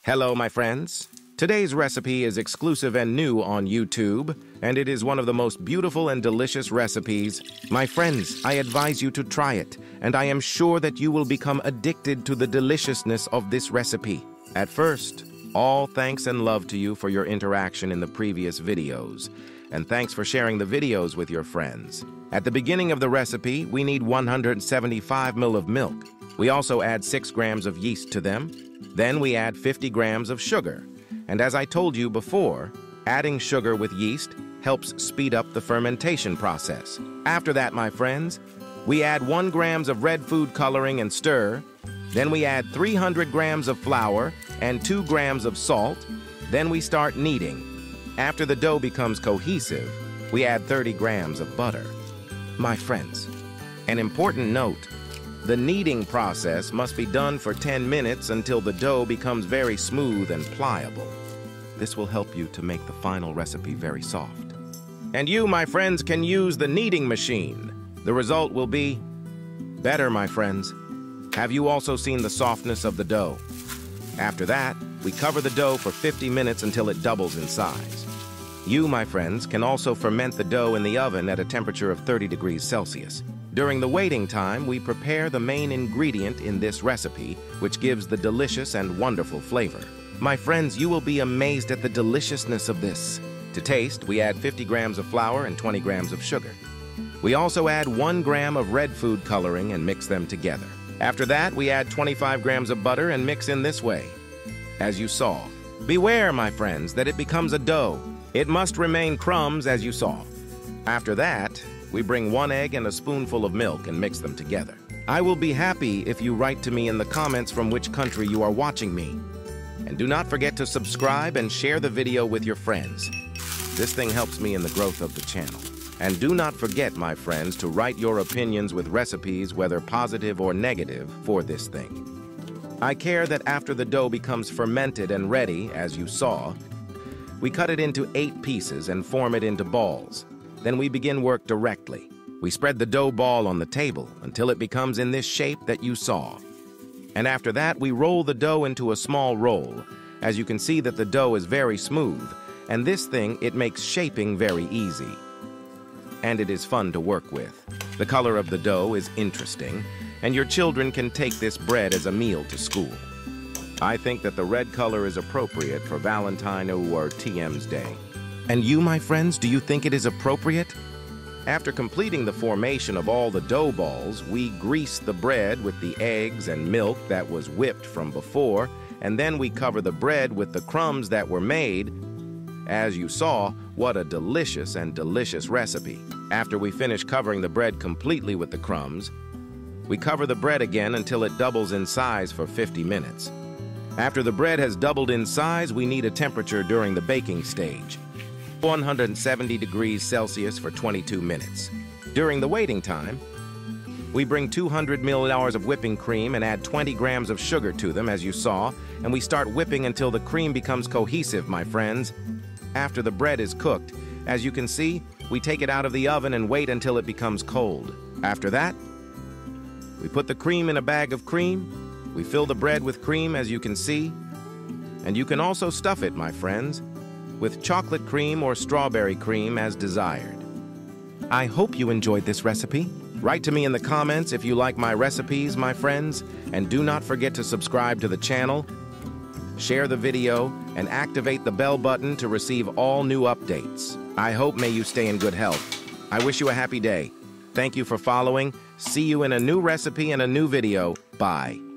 Hello, my friends. Today's recipe is exclusive and new on YouTube, and it is one of the most beautiful and delicious recipes. My friends, I advise you to try it, and I am sure that you will become addicted to the deliciousness of this recipe. At first, all thanks and love to you for your interaction in the previous videos, and thanks for sharing the videos with your friends. At the beginning of the recipe, we need 175 ml of milk. We also add 6 grams of yeast to them. Then we add 50 grams of sugar. And as I told you before, adding sugar with yeast helps speed up the fermentation process. After that, my friends, we add 1 gram of red food coloring and stir. Then we add 300 grams of flour and 2 grams of salt. Then we start kneading. After the dough becomes cohesive, we add 30 grams of butter. My friends, an important note, the kneading process must be done for 10 minutes until the dough becomes very smooth and pliable. This will help you to make the final recipe very soft. And you, my friends, can use the kneading machine. The result will be better, my friends. Have you also seen the softness of the dough? After that, we cover the dough for 50 minutes until it doubles in size. You, my friends, can also ferment the dough in the oven at a temperature of 30 degrees Celsius. During the waiting time, we prepare the main ingredient in this recipe, which gives the delicious and wonderful flavor. My friends, you will be amazed at the deliciousness of this. To taste, we add 50 grams of flour and 20 grams of sugar. We also add 1 gram of red food coloring and mix them together. After that, we add 25 grams of butter and mix in this way. As you saw, beware, my friends, that it becomes a dough. It must remain crumbs as you saw. After that, we bring 1 egg and a spoonful of milk and mix them together. I will be happy if you write to me in the comments from which country you are watching me. And do not forget to subscribe and share the video with your friends. This thing helps me in the growth of the channel. And do not forget, my friends, to write your opinions with recipes, whether positive or negative, for this thing. I care that after the dough becomes fermented and ready, as you saw, we cut it into 8 pieces and form it into balls. Then we begin work directly. We spread the dough ball on the table until it becomes in this shape that you saw. And after that, we roll the dough into a small roll. As you can see that the dough is very smooth, and this thing, it makes shaping very easy. And it is fun to work with. The color of the dough is interesting, and your children can take this bread as a meal to school. I think that the red color is appropriate for Valentine or TM's Day. And you, my friends, do you think it is appropriate? After completing the formation of all the dough balls, we grease the bread with the eggs and milk that was whipped from before, and then we cover the bread with the crumbs that were made. As you saw, what a delicious and delicious recipe. After we finish covering the bread completely with the crumbs, we cover the bread again until it doubles in size for 50 minutes. After the bread has doubled in size, we need a temperature during the baking stage. 170 degrees Celsius for 22 minutes. During the waiting time, we bring 200 milliliters of whipping cream and add 20 grams of sugar to them, as you saw, and we start whipping until the cream becomes cohesive, my friends. After the bread is cooked, as you can see, we take it out of the oven and wait until it becomes cold. After that, we put the cream in a bag of cream. We fill the bread with cream, as you can see, and you can also stuff it, my friends, with chocolate cream or strawberry cream as desired. I hope you enjoyed this recipe. Write to me in the comments if you like my recipes, my friends, and do not forget to subscribe to the channel, share the video, and activate the bell button to receive all new updates. I hope may you stay in good health. I wish you a happy day. Thank you for following. See you in a new recipe and a new video. Bye.